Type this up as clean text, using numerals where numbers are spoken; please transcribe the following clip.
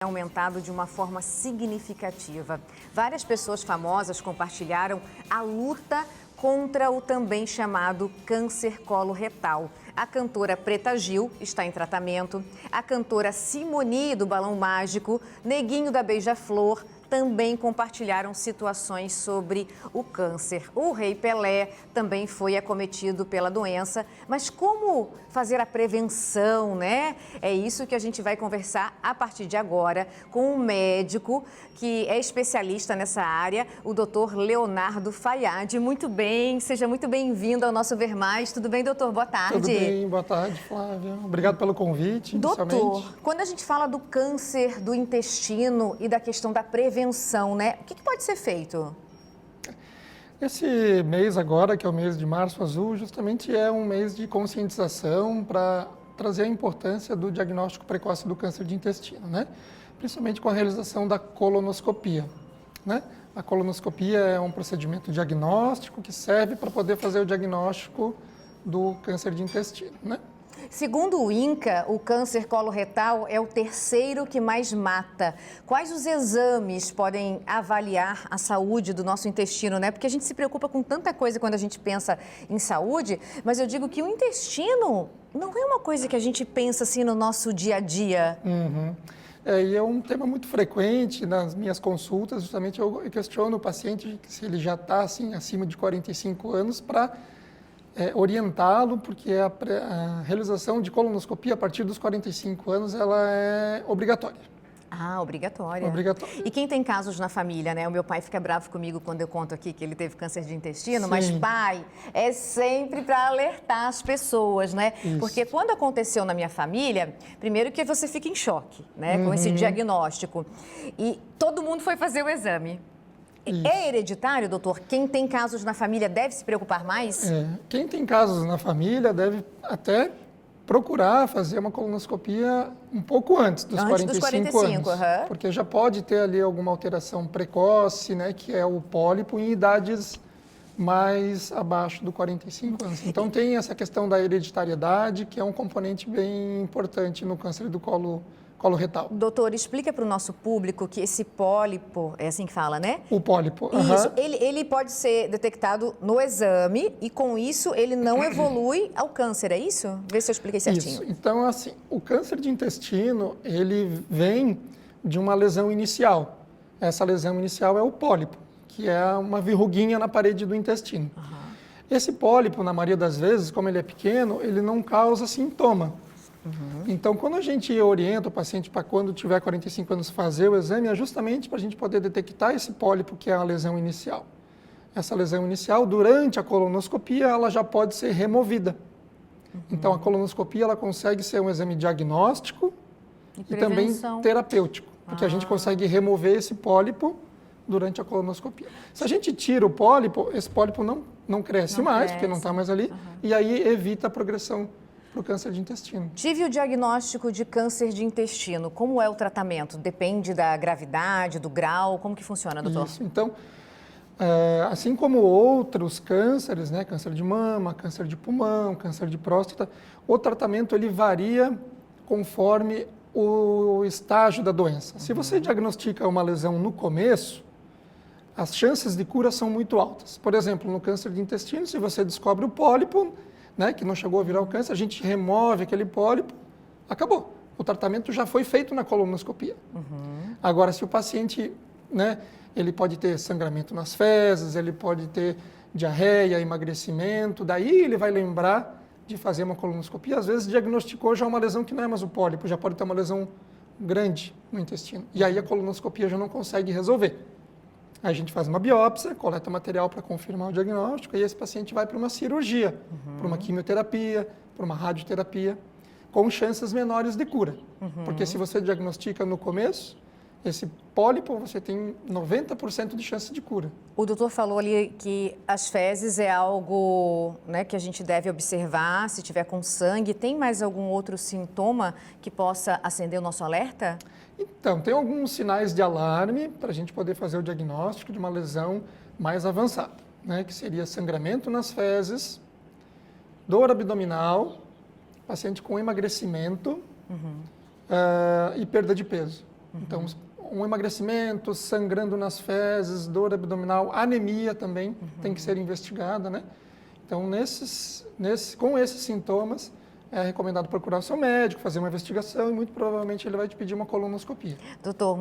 aumentado de uma forma significativa. Várias pessoas famosas compartilharam a luta contra o também chamado câncer coloretal. A cantora Preta Gil está em tratamento, a cantora Simone do Balão Mágico, Neguinho da Beija-Flor, também compartilharam situações sobre o câncer. O Rei Pelé também foi acometido pela doença, mas como fazer a prevenção, né? É isso que a gente vai conversar a partir de agora com um médico que é especialista nessa área, o Dr. Leonardo Fayad. Muito bem, seja muito bem-vindo ao nosso Ver Mais. Tudo bem, doutor? Boa tarde. Tudo bem, boa tarde, Flávia. Obrigado pelo convite. Doutor, quando a gente fala do câncer do intestino e da questão da prevenção, né? O que pode ser feito? Esse mês agora, que é o mês de Março Azul, justamente é um mês de conscientização para trazer a importância do diagnóstico precoce do câncer de intestino, né? Principalmente com a realização da colonoscopia, né? A colonoscopia é um procedimento diagnóstico que serve para poder fazer o diagnóstico do câncer de intestino, né? Segundo o INCA, o câncer coloretal é o terceiro que mais mata. Quais os exames podem avaliar a saúde do nosso intestino, né? Porque a gente se preocupa com tanta coisa quando a gente pensa em saúde, mas eu digo que o intestino não é uma coisa que a gente pensa assim no nosso dia a dia. Uhum. E é um tema muito frequente nas minhas consultas, justamente eu questiono o paciente se ele já está assim, acima de 45 anos para orientá-lo, porque a realização de colonoscopia a partir dos 45 anos ela é obrigatória. Ah, obrigatória. Obrigatória. E quem tem casos na família, né? O meu pai fica bravo comigo quando eu conto aqui que ele teve câncer de intestino, Sim. mas pai, é sempre para alertar as pessoas, né? Isso. Porque quando aconteceu na minha família, primeiro que você fica em choque, né? Com esse diagnóstico. E todo mundo foi fazer o exame. Isso. É hereditário, doutor? Quem tem casos na família deve se preocupar mais? Quem tem casos na família deve até procurar fazer uma colonoscopia um pouco antes dos 45 anos, porque já pode ter ali alguma alteração precoce, né, que é o pólipo em idades mais abaixo do 45 anos. Então tem essa questão da hereditariedade, que é um componente bem importante no câncer do colo retal. Doutor, explica para o nosso público que esse pólipo, é assim que fala, né? O pólipo. Isso, ele pode ser detectado no exame e com isso ele não evolui ao câncer, é isso? Vê se eu expliquei certinho. Isso, então assim, o câncer de intestino, ele vem de uma lesão inicial. Essa lesão inicial é o pólipo, que é uma verruguinha na parede do intestino. Esse pólipo, na maioria das vezes, como ele é pequeno, ele não causa sintoma. Então, quando a gente orienta o paciente para quando tiver 45 anos fazer o exame, é justamente para a gente poder detectar esse pólipo que é a lesão inicial. Essa lesão inicial, durante a colonoscopia, ela já pode ser removida. Então, a colonoscopia ela consegue ser um exame diagnóstico e também terapêutico, porque a gente consegue remover esse pólipo durante a colonoscopia. Se a gente tira o pólipo, esse pólipo não cresce mais, porque não está mais ali, e aí evita a progressão para o câncer de intestino. Tive o diagnóstico de câncer de intestino. Como é o tratamento? Depende da gravidade, do grau? Como que funciona, doutor? Isso. Então, assim como outros cânceres, né, câncer de mama, câncer de pulmão, câncer de próstata, o tratamento ele varia conforme o estágio da doença. Se você diagnostica uma lesão no começo, as chances de cura são muito altas. Por exemplo, no câncer de intestino, se você descobre o pólipo, né, que não chegou a virar o câncer, a gente remove aquele pólipo, acabou. O tratamento já foi feito na colonoscopia. Agora, se o paciente, né, ele pode ter sangramento nas fezes, ele pode ter diarreia, emagrecimento, daí ele vai lembrar de fazer uma colonoscopia. Às vezes diagnosticou já uma lesão que não é mais o pólipo, já pode ter uma lesão grande no intestino. E aí a colonoscopia já não consegue resolver. Aí a gente faz uma biópsia, coleta material para confirmar o diagnóstico e esse paciente vai para uma cirurgia, para uma quimioterapia, para uma radioterapia, com chances menores de cura. Porque se você diagnostica no começo, esse pólipo você tem 90% de chance de cura. O doutor falou ali que as fezes é algo, né, que a gente deve observar se tiver com sangue. Tem mais algum outro sintoma que possa acender o nosso alerta? Então, tem alguns sinais de alarme para a gente poder fazer o diagnóstico de uma lesão mais avançada, né? Que seria sangramento nas fezes, dor abdominal, paciente com emagrecimento e perda de peso. Então, um emagrecimento, sangrando nas fezes, dor abdominal, anemia também tem que ser investigada, né? Então, com esses sintomas, é recomendado procurar o seu médico, fazer uma investigação e muito provavelmente ele vai te pedir uma colonoscopia. Doutor,